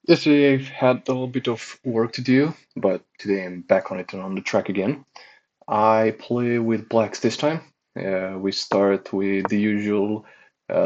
Yesterday I've had a little bit of work to do, but today I'm back on it and on the track again. I play with blacks this time. We start with the usual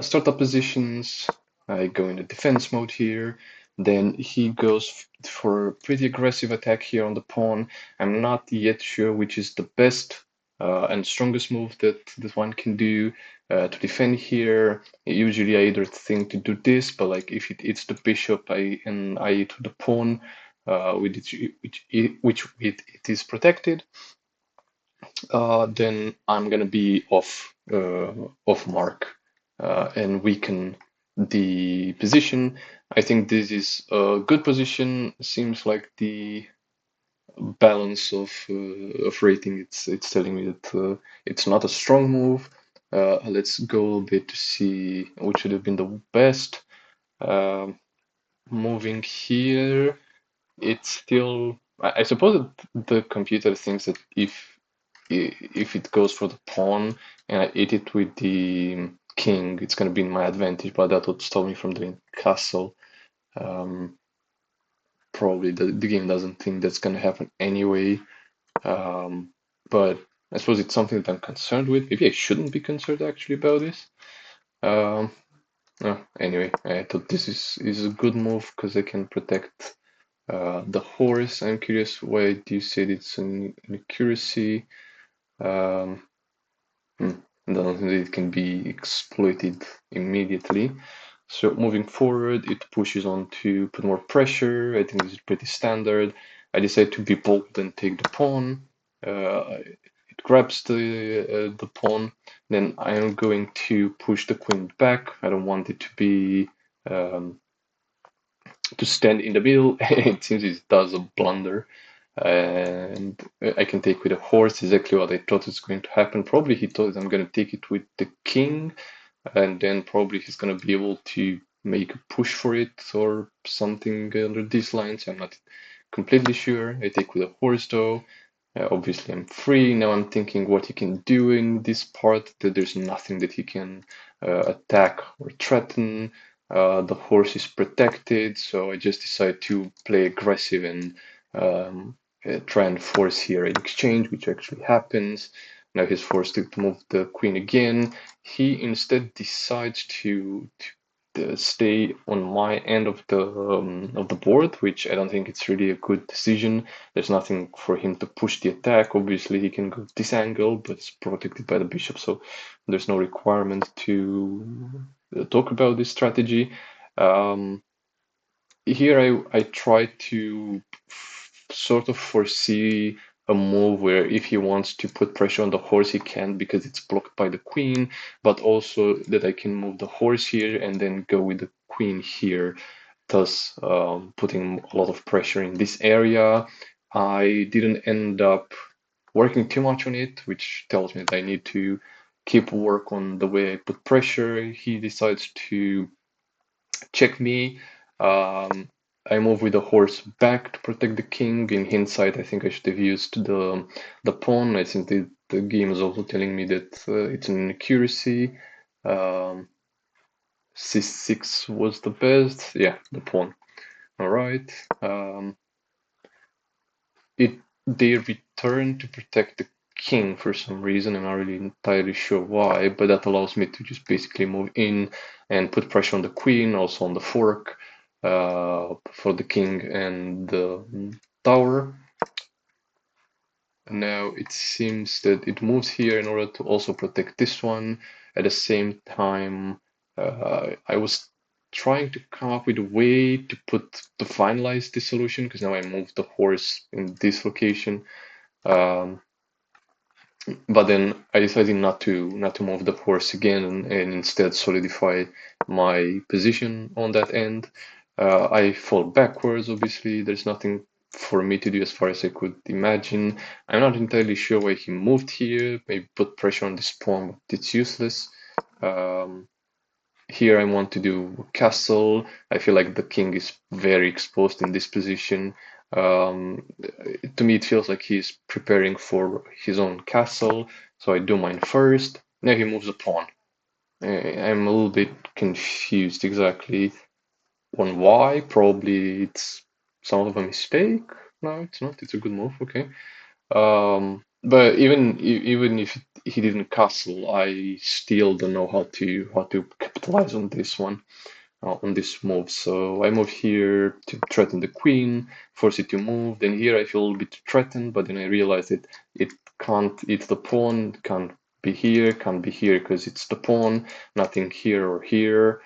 startup positions. I go into defense mode here. Then he goes for a pretty aggressive attack here on the pawn. I'm not yet sure which is the best and strongest move that one can do to defend here. Usually I either think to do this, but like if it's the bishop, I to the pawn, with it is protected, then I'm gonna be off mark and weaken the position. I think this is a good position. Seems like the balance of rating, it's telling me that it's not a strong move. Let's go a little bit to see which should have been the best. Um Moving here, it's still. I suppose that the computer thinks that if it goes for the pawn and I hit it with the king, it's going to be in my advantage, but that would stop me from doing castle. Um, Probably the game doesn't think that's going to happen anyway. Um, but I suppose it's something that I'm concerned with. Maybe I shouldn't be concerned actually about this. Um, anyway, I thought this is a good move because I can protect the horse. I'm curious, why do you say it's an accuracy? Um, Hmm. I don't think it can be exploited immediately. So moving forward, it pushes on to put more pressure. I think this is pretty standard. I decide to be bold and take the pawn. It grabs the pawn. Then I am going to push the queen back. I don't want it to be um, to stand in the middle. It seems it does a blunder. And I can take with a horse, exactly what I thought is going to happen. Probably he thought I'm going to take it with the king, and then probably he's going to be able to make a push for it or something under these lines. I'm not completely sure. I take with a horse though. Obviously, I'm free. Now I'm thinking what he can do in this part, that there's nothing that he can attack or threaten. The horse is protected, so I just decide to play aggressive and um, try and force here an exchange, which actually happens. Now he's forced to move the queen again. He instead decides to stay on my end of the board, which I don't think it's really a good decision. There's nothing for him to push the attack. Obviously, he can go this angle, but it's protected by the bishop, so there's no requirement to talk about this strategy. Um, Here I try to sort of foresee a move where if he wants to put pressure on the horse, he can because it's blocked by the queen, but also that I can move the horse here and then go with the queen here, thus putting a lot of pressure in this area. I didn't end up working too much on it, which tells me that I need to keep work on the way I put pressure. He decides to check me. Um, I move with the horse back to protect the king. In hindsight, I think I should have used the pawn. I think the game is also telling me that it's an inaccuracy. Um, C6 was the best. Yeah, the pawn. All right. It They return to protect the king for some reason. I'm not really entirely sure why, but that allows me to just basically move in and put pressure on the queen, also on the fork for the king and the tower. And now it seems that it moves here in order to also protect this one. At the same time, I was trying to come up with a way to finalize this solution because now I moved the horse in this location. Um, but then I decided not to move the horse again and instead solidify my position on that end. I fall backwards, obviously. There's nothing for me to do as far as I could imagine. I'm not entirely sure why he moved here. Maybe put pressure on this pawn, but it's useless. Um, Here I want to do castle. I feel like the king is very exposed in this position. Um, to me, it feels like he's preparing for his own castle, so I do mine first. Now he moves a pawn. I'm a little bit confused exactly. on Y. Probably it's somewhat of a mistake. No, it's not. It's a good move. Okay. But even if he didn't castle, I still don't know how to capitalize on this one, on this move. So I move here to threaten the queen, force it to move. Then here I feel a bit threatened, but then I realize that it can't. It's the pawn. Can't be here because it's the pawn. Nothing here or here.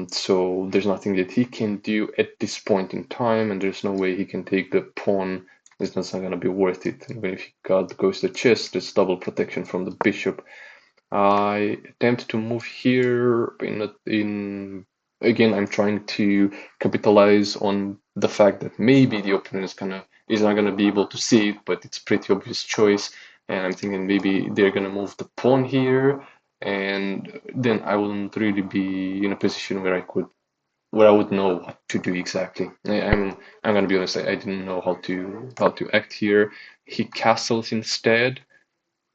So there's nothing that he can do at this point in time, and there's no way he can take the pawn. It's not going to be worth it. Even if he goes to the chest, there's double protection from the bishop. I attempt to move here in again. I'm trying to capitalize on the fact that maybe the opponent is not gonna be able to see it, but it's pretty obvious choice. And I'm thinking maybe they're gonna move the pawn here, and then I wouldn't really be in a position where I would know what to do exactly. I'm gonna be honest. I didn't know how to act here. He castles instead,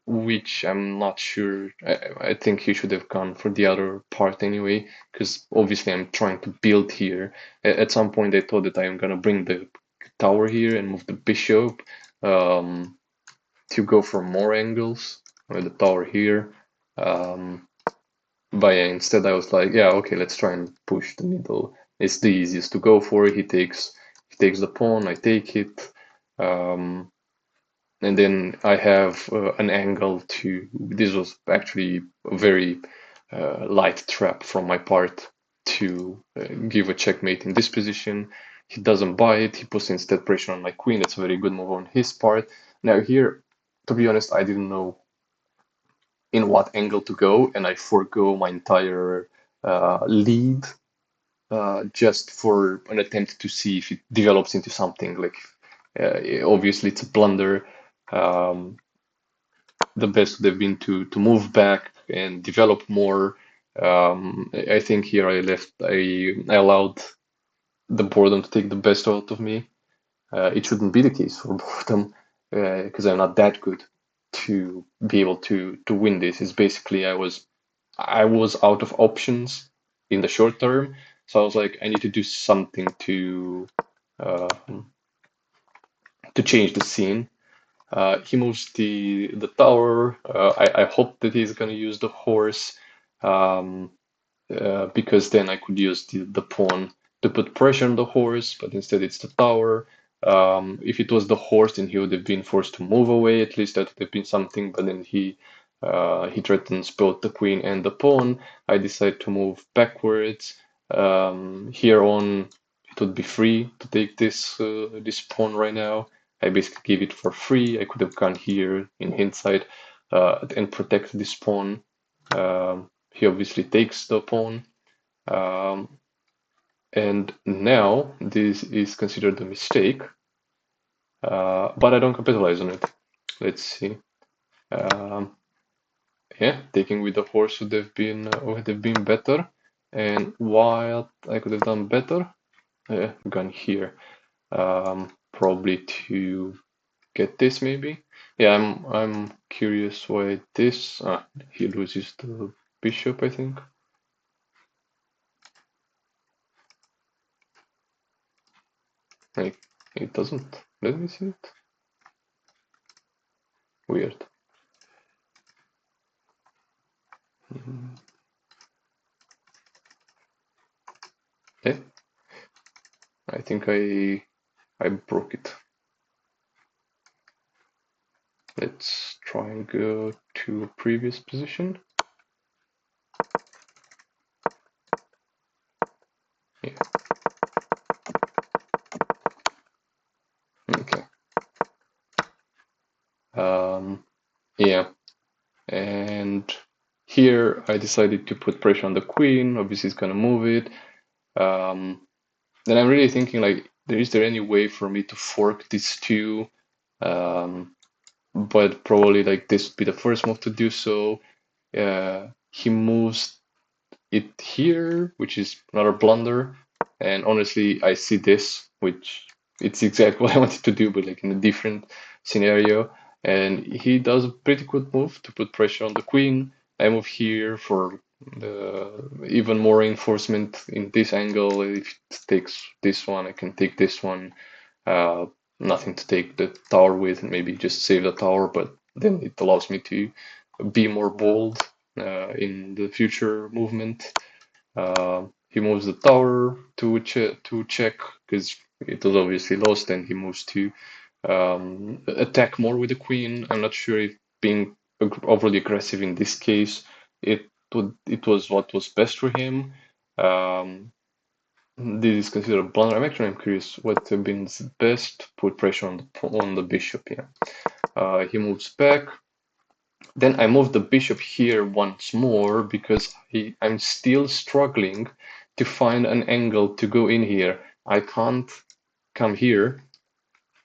which I'm not sure. I think he should have gone for the other part anyway, because obviously I'm trying to build here. At some point, I thought that I am gonna bring the tower here and move the bishop um, to go for more angles with the tower here. Um, but yeah, instead I was like, yeah, okay, let's try and push the middle. It's the easiest to go for. He takes the pawn, I take it. Um, and then I have an angle to. This was actually a very light trap from my part to give a checkmate in this position. He doesn't buy it. He puts instead pressure on my queen. That's a very good move on his part. Now here, to be honest, I didn't know in what angle to go, and I forego my entire lead just for an attempt to see if it develops into something. Like obviously, it's a blunder. Um, the best would have been to move back and develop more. I think here I allowed the boredom to take the best out of me. It shouldn't be the case for boredom because I'm not that good to be able to win this. It's basically I was out of options in the short term, so I was like I need to do something uh, to change the scene. He moves the tower. I hope that he's gonna use the horse, um, because then I could use the pawn to put pressure on the horse, but instead it's the tower. If it was the horse, then he would have been forced to move away. At least that would have been something. But then he threatens both the queen and the pawn. I decide to move backwards. Here on, it would be free to take this pawn right now. I basically give it for free. I could have gone here in hindsight and protect this pawn. He obviously takes the pawn. Um, and now this is considered a mistake, but I don't capitalize on it. Let's see. Um, yeah, taking with the horse would have been better. And what I could have done better, gone here, probably to get this maybe. Yeah, I'm curious why this. He loses the bishop, I think. Like it doesn't. Let me see it. Weird. Mhm. Yeah, I think I broke it. Let's try and go to a previous position. Yeah, okay. Yeah, and here I decided to put pressure on the queen. Obviously, it's gonna move it. Um, then I'm really thinking like, is there any way for me to fork these two? Um, but probably like this would be the first move to do so. He moves it here, which is another blunder. And honestly, I see this, which it's exactly what I wanted to do, but like in a different scenario. And he does a pretty good move to put pressure on the queen. I move here for even more reinforcement in this angle. If it takes this one, I can take this one. Uh, Nothing to take the tower with, maybe just save the tower, but then it allows me to be more bold in the future movement. He moves the tower to check because it was obviously lost, and he moves to attack more with the queen. I'm not sure if being overly aggressive in this case it was what was best for him. Um, this is considered a blunder. I'm curious what would have been best. Put pressure on the bishop. Yeah. He moves back. Then I move the bishop here once more because I'm still struggling to find an angle to go in here. I can't come here.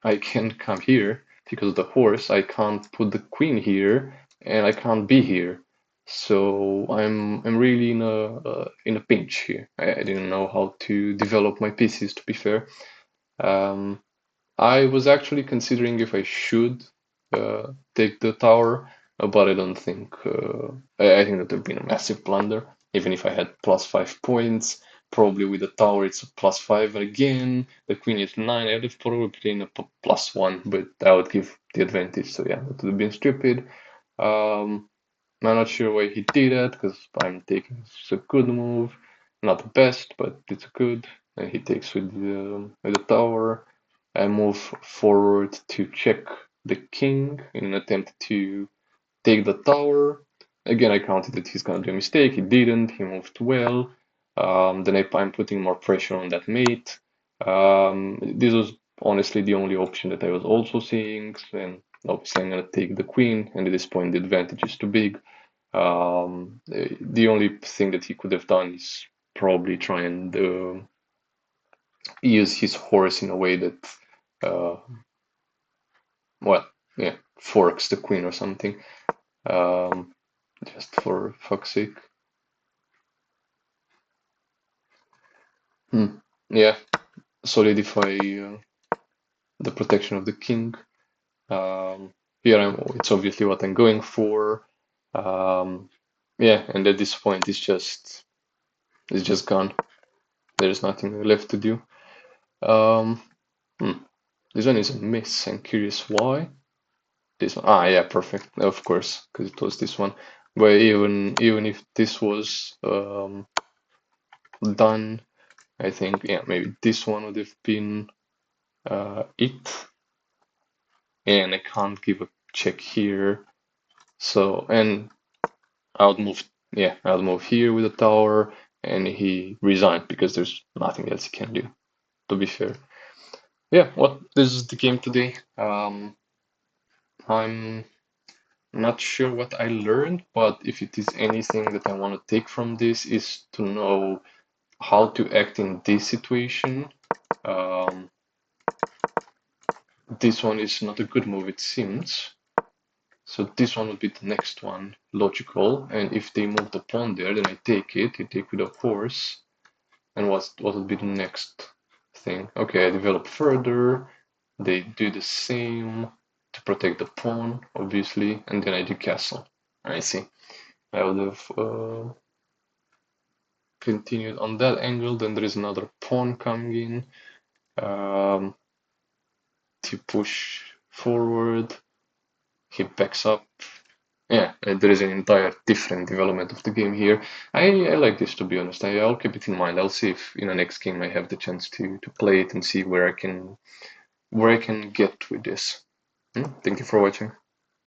I can't come here because of the horse. I can't put the queen here, and I can't be here. So I'm really in a pinch here. I didn't know how to develop my pieces, to be fair. Um, I was actually considering if I should take the tower, but I don't think. I think that would have been a massive blunder. Even if I had +5 points, probably with the tower it's a +5 again. The queen is 9. I'd have probably been a +1, but I would give the advantage. So yeah, that would have been stupid. Um, I'm not sure why he did that because I'm taking it's a good move, not the best, but it's good. And he takes with the tower. I move forward to check the king in an attempt to take the tower. Again, I counted that he's gonna do a mistake. He didn't. He moved well. Then I'm putting more pressure on that mate. This was honestly the only option that I was also seeing, and obviously I'm gonna take the queen. And at this point, the advantage is too big. The only thing that he could have done is probably try and use his horse in a way that, uh, well, yeah, forks the queen or something, um, just for fuck's sake. Hmm. Yeah, solidify the protection of the king. Um, Here it's obviously what I'm going for. Um, yeah, and at this point it's just gone. There's nothing left to do. Um, hmm. This one is a miss. I'm curious why. This one. Ah, yeah, perfect. Of course, because it was this one. But even if this was done, I think yeah maybe this one would have been it. And I can't give a check here. So and I'll move. Yeah, I'll move here with the tower, and he resigned because there's nothing else he can do. To be fair. Yeah. Well, this is the game today. I'm not sure what I learned, but if it is anything that I want to take from this is to know how to act in this situation. Um, this one is not a good move, it seems. So this one would be the next one, logical. And if they move the pawn there, then I take it. You take with a horse. And what would be the next thing? Okay, I develop further. They do the same to protect the pawn, obviously, and then I do castle. I see. I would have continued on that angle. Then there is another pawn coming in to push forward. He backs up. Yeah, there is an entire different development of the game here. I like this, to be honest. I'll keep it in mind. I'll see if in the next game I have the chance to play it and see where I can get with this. Thank you for watching.